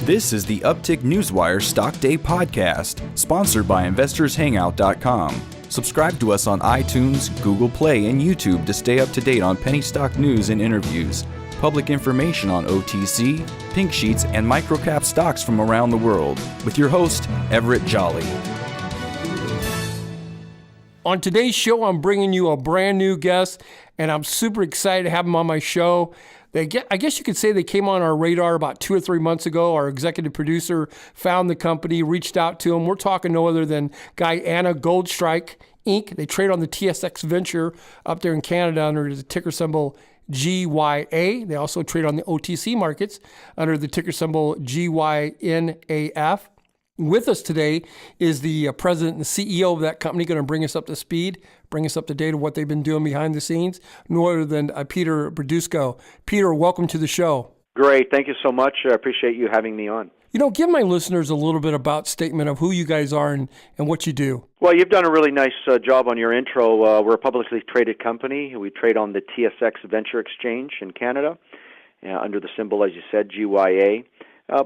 This is the Uptick Newswire Stock Day podcast, sponsored by InvestorsHangout.com. Subscribe to us on iTunes, Google Play, and YouTube to stay up to date on penny stock news and interviews, public information on OTC, pink sheets, and microcap stocks from around the world, with your host, Everett Jolly. On today's show, I'm bringing you a brand new guest, and I'm super excited to have him on my show. I guess you could say they came on our radar about 2 or 3 months ago. Our executive producer found the company, reached out to them. We're talking no other than Guyana Goldstrike, Inc. They trade on the TSX Venture up there in Canada under the ticker symbol GYA. They also trade on the OTC markets under the ticker symbol GYNAF. With us today is the president and CEO of that company, going to bring us up to speed, bring us up to date of what they've been doing behind the scenes, no other than Peter Berdusco. Peter, welcome to the show. Great. Thank you so much. I appreciate you having me on. Give my listeners a little bit about statement of who you guys are and what you do. Well, you've done a really nice job on your intro. We're a publicly traded company. We trade on the TSX Venture Exchange in Canada under the symbol, as you said, GYA.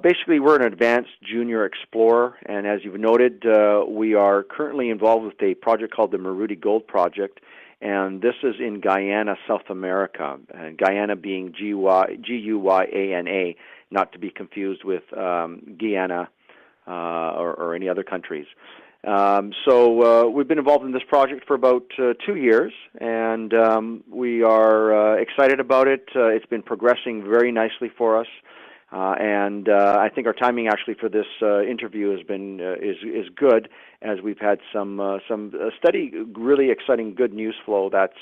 Basically, we're an advanced junior explorer, and as you've noted, we are currently involved with a project called the Maruti Gold Project, and this is in Guyana, South America, and Guyana being G-U-Y-A-N-A, not to be confused with Guyana or any other countries. So we've been involved in this project for about 2 years, and we are excited about it. It's been progressing very nicely for us. And I think our timing actually for this interview has been is good, as we've had some steady, really exciting, good news flow that's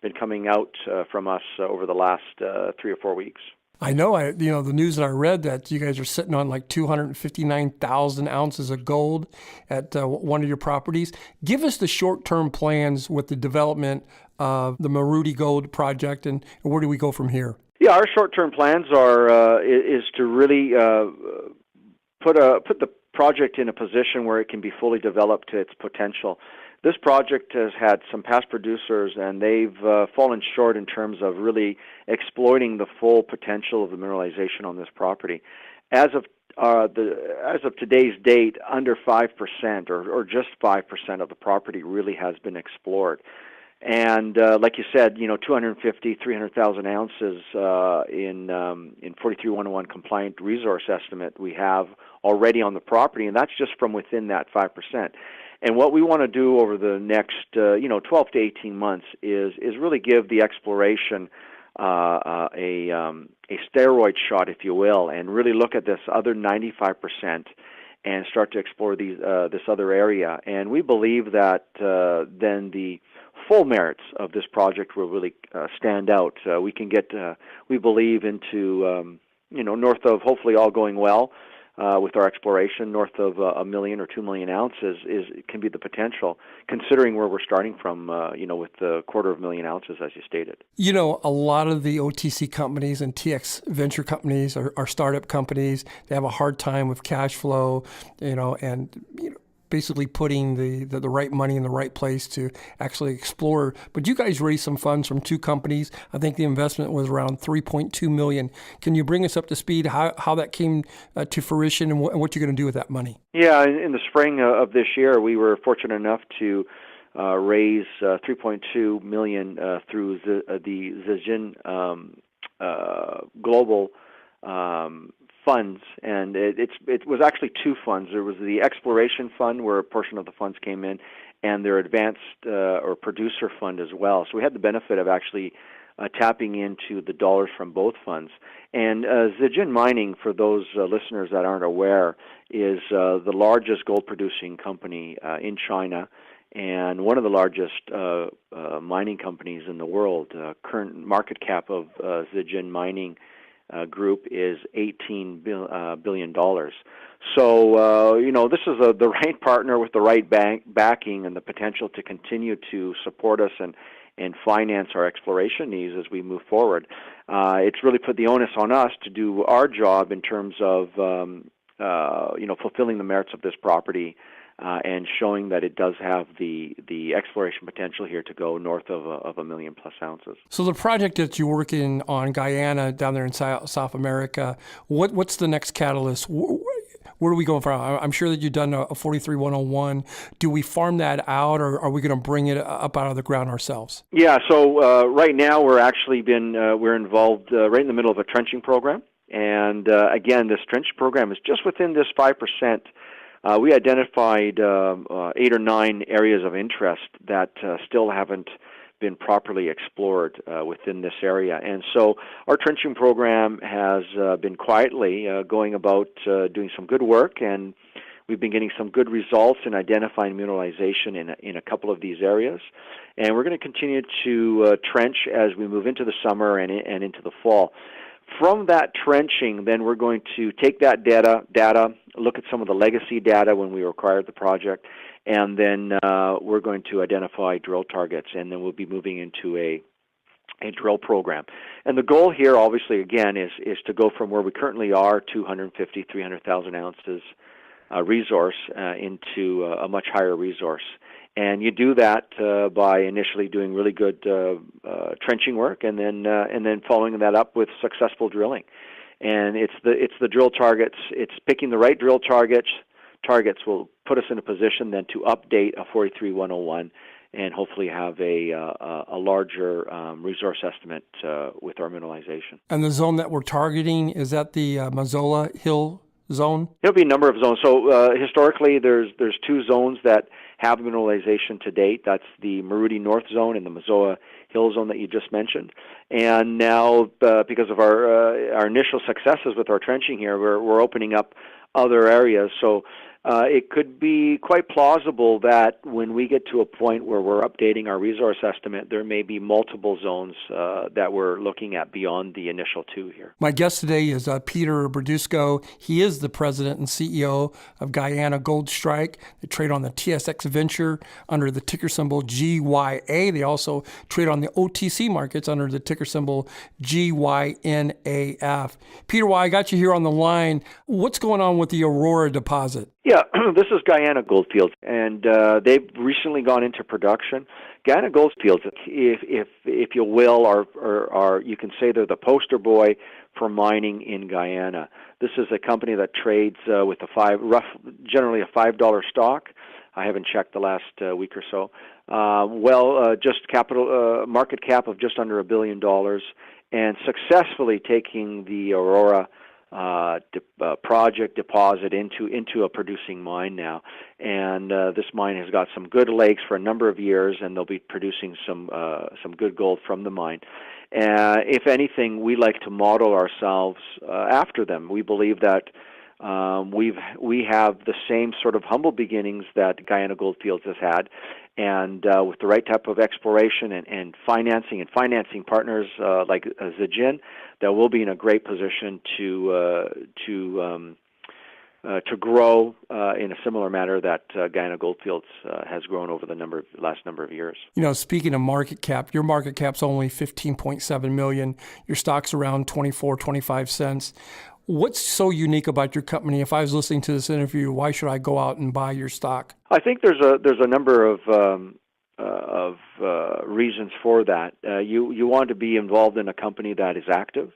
been coming out from us over the last 3 or 4 weeks. I know, the news that I read that you guys are sitting on like 259,000 ounces of gold at one of your properties. Give us the short-term plans with the development of the Maruti Gold project, and where do we go from here? Yeah, our short-term plans are is to really put the project in a position where it can be fully developed to its potential. This project has had some past producers, and they've fallen short in terms of really exploiting the full potential of the mineralization on this property. As of today's date, under 5% or just 5% of the property really has been explored. And like you said, 250, 300,000 ounces in 43-101 compliant resource estimate we have already on the property, and that's just from within that 5%. And what we want to do over the next 12 to 18 months is really give the exploration a steroid shot, if you will, and really look at this other 95% and start to explore this other area. And we believe that then the full merits of this project will really stand out. We can get, we believe, into north of, hopefully all going well with our exploration, north of 1 million or 2 million ounces can be the potential, considering where we're starting from, with the 250,000 ounces, as you stated. A lot of the OTC companies and TX venture companies are startup companies. They have a hard time with cash flow, basically putting the right money in the right place to actually explore. But you guys raised some funds from 2 companies. I think the investment was around $3.2 million. Can you bring us up to speed how that came to fruition and what you're going to do with that money? Yeah, in the spring of this year, we were fortunate enough to raise $3.2 million through the Zijin Global funds, and it was actually 2 funds. There was the exploration fund, where a portion of the funds came in, and their advanced or producer fund as well. So we had the benefit of actually tapping into the dollars from both funds. And Zijin Mining, for those listeners that aren't aware, is the largest gold-producing company in China, and one of the largest mining companies in the world. Current market cap of Zijin Mining group is $18 billion. So, this is the right partner with the right backing and the potential to continue to support us and finance our exploration needs as we move forward. It's really put the onus on us to do our job in terms of, fulfilling the merits of this property and showing that it does have the exploration potential here to go north of 1 million plus ounces. So the project that you're working on, Guyana, down there in South America, what's the next catalyst? Where are we going from? I'm sure that you've done a 43-101. Do we farm that out, or are we going to bring it up out of the ground ourselves? Yeah, so right now we're involved right in the middle of a trenching program. And again, this trenching program is just within this 5%. We identified 8 or 9 areas of interest that still haven't been properly explored within this area. And so our trenching program has been quietly going about doing some good work, and we've been getting some good results in identifying mineralization in a couple of these areas. And we're going to continue to trench as we move into the summer and into the fall. From that trenching, then we're going to take that data, look at some of the legacy data when we acquired the project, and then we're going to identify drill targets, and then we'll be moving into a drill program. And the goal here, obviously, again, is to go from where we currently are, 250, 300,000 ounces resource, into a much higher resource. And you do that by initially doing really good trenching work, and then following that up with successful drilling. And it's the drill targets. It's picking the right drill targets. Targets will put us in a position then to update a 43-101 and hopefully have a larger resource estimate with our mineralization. And the zone that we're targeting, is that the Mazola Hill zone? There'll be a number of zones. So historically, there's 2 zones that have mineralization to date. That's the Marudi North Zone and the Mazola Hill Zone that you just mentioned. And now, because of our initial successes with our trenching here, we're opening up other areas. So it could be quite plausible that when we get to a point where we're updating our resource estimate, there may be multiple zones that we're looking at beyond the initial 2 here. My guest today is Peter Berdusco. He is the president and CEO of Guyana Goldstrike. They trade on the TSX Venture under the ticker symbol GYA. They also trade on the OTC markets under the ticker symbol GYNAF. Peter, while I got you here on the line, what's going on with the Aurora deposit? Yeah, this is Guyana Goldfields, and they've recently gone into production. Guyana Goldfields, if you will, are you can say they're the poster boy for mining in Guyana. This is a company that trades with generally a $5 stock. I haven't checked the last week or so. Just market cap of just under $1 billion, and successfully taking the Aurora project deposit into a producing mine now, and this mine has got some good legs for a number of years, and they'll be producing some good gold from the mine. If anything, we like to model ourselves after them. We believe that we have the same sort of humble beginnings that Guyana Goldfields has had, and with the right type of exploration and financing partners like Zijin, that we'll be in a great position to grow in a similar manner that Guyana Goldfields has grown over the last number of years. You know, speaking of market cap, your market cap's only $15.7 million. Your stock's around 25 cents. What's so unique about your company? If I was listening to this interview, why should I go out and buy your stock? I think there's a number of reasons for that. You want to be involved in a company that is active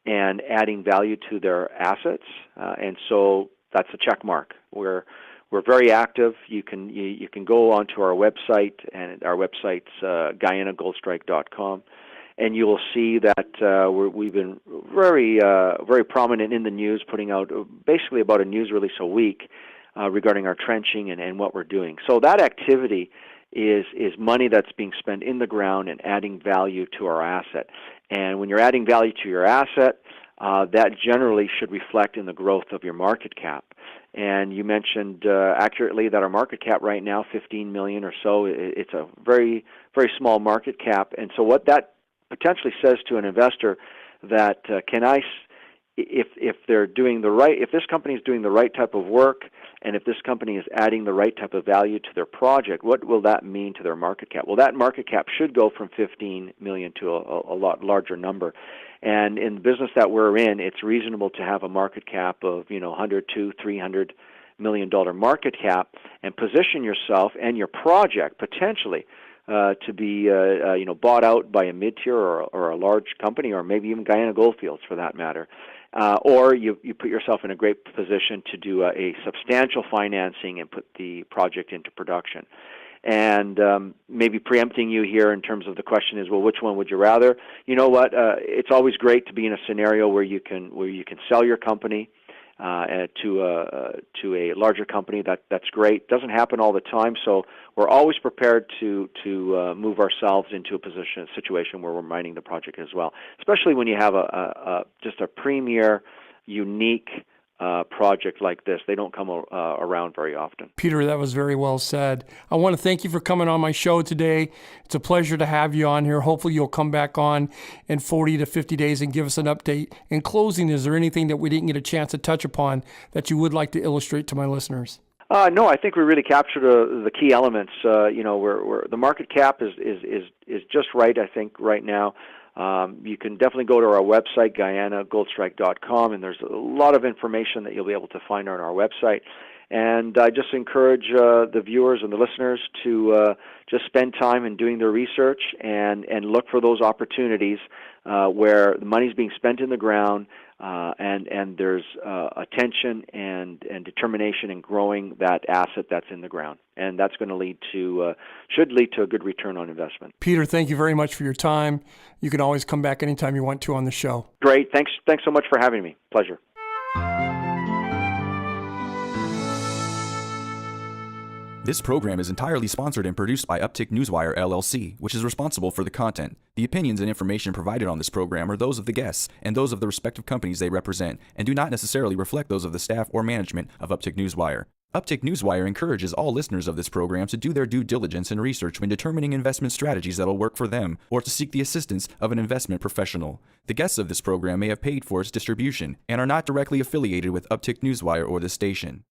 and adding value to their assets, and so that's a check mark. We're very active. You can go onto our website, and our website's GuyanaGoldstrike.com. And you will see that we've been very prominent in the news, putting out basically about a news release a week regarding our trenching and what we're doing. So that activity is money that's being spent in the ground and adding value to our asset. And when you're adding value to your asset, that generally should reflect in the growth of your market cap. And you mentioned accurately that our market cap right now, 15 million or so, it's a very, very small market cap. And so what that potentially says to an investor that if they're doing if this company is doing the right type of work, and if this company is adding the right type of value to their project, what will that mean to their market cap? Well, that market cap should go from 15 million to a lot larger number. And in the business that we're in, it's reasonable to have a market cap of 100 to 300 million market cap, and position yourself and your project potentially to be bought out by a mid-tier or a large company, or maybe even Guyana Goldfields for that matter. Or you put yourself in a great position to do a substantial financing and put the project into production. And maybe preempting you here in terms of the question is, well, which one would you rather? You know what? It's always great to be in a scenario where you can sell your company to a larger company. That's great. Doesn't happen all the time, so we're always prepared to move ourselves into a situation where we're mining the project as well. Especially when you have just a premier, unique project like this. They don't come around very often. Peter, that was very well said. I want to thank you for coming on my show today. It's a pleasure to have you on here. Hopefully you'll come back on in 40 to 50 days and give us an update. In closing, is there anything that we didn't get a chance to touch upon that you would like to illustrate to my listeners? No, I think we really captured the key elements. Where the market cap is just right, I think, right now. You can definitely go to our website, GuyanaGoldstrike.com, and there's a lot of information that you'll be able to find on our website. And I just encourage the viewers and the listeners to just spend time in doing their research and look for those opportunities where the money's being spent in the ground, and there's attention and determination in growing that asset that's in the ground. And that's going to should lead to a good return on investment. Peter, thank you very much for your time. You can always come back anytime you want to on the show. Great. Thanks so much for having me. Pleasure. This program is entirely sponsored and produced by Uptick Newswire, LLC, which is responsible for the content. The opinions and information provided on this program are those of the guests and those of the respective companies they represent, and do not necessarily reflect those of the staff or management of Uptick Newswire. Uptick Newswire encourages all listeners of this program to do their due diligence and research when determining investment strategies that will work for them, or to seek the assistance of an investment professional. The guests of this program may have paid for its distribution and are not directly affiliated with Uptick Newswire or this station.